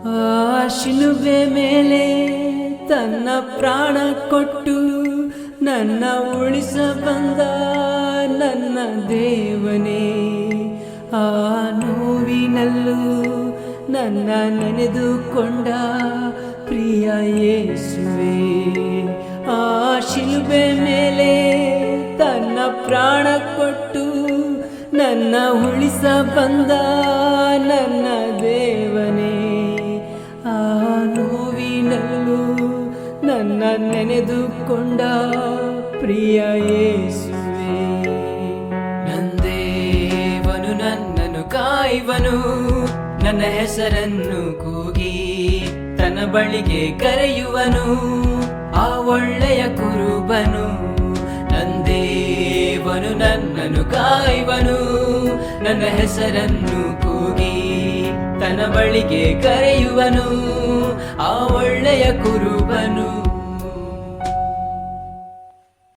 ಆ ಶಿಲುಬೆ ಮೇಲೆ ತನ್ನ ಪ್ರಾಣ ಕೊಟ್ಟು ನನ್ನ ಉಳಿಸ ಬಂದ ನನ್ನ ದೇವನೇ. ಆ ನೋವಿನಲ್ಲೂ ನನ್ನ ನೆನೆದುಕೊಂಡ ಪ್ರಿಯ ಯೇಸುವೆ. ಆ ಶಿಲುಬೆ ಮೇಲೆ ತನ್ನ ಪ್ರಾಣ ಕೊಟ್ಟು ನನ್ನ ಉಳಿಸ ಬಂದ ನನ್ನ ದೇವನೇ. ಆ ನೋವಿನಲ್ಲೂ ನನ್ನ ನೆನೆದುಕೊಂಡ ಪ್ರಿಯ ಯೇಸುವೆ. ನಂದೇವನು ನನ್ನನ್ನು ಕಾಯುವನು, ನನ್ನ ಹೆಸರನ್ನು ಕೂಗಿ ತನ್ನ ಬಳಿಗೆ ಕರೆಯುವನು. ಆ ಒಳ್ಳೆಯ ಕುರುಬನು ನಂದೇವನು ನನ್ನನ್ನು ಕಾಯುವನು, ನನ್ನ ಹೆಸರನ್ನು ಕೂಗಿ ತನ್ನ ಬಳಿಗೆ ಕರೆಯುವನು. ಆ ಒಳ್ಳೆಯ ಕುರುಬನು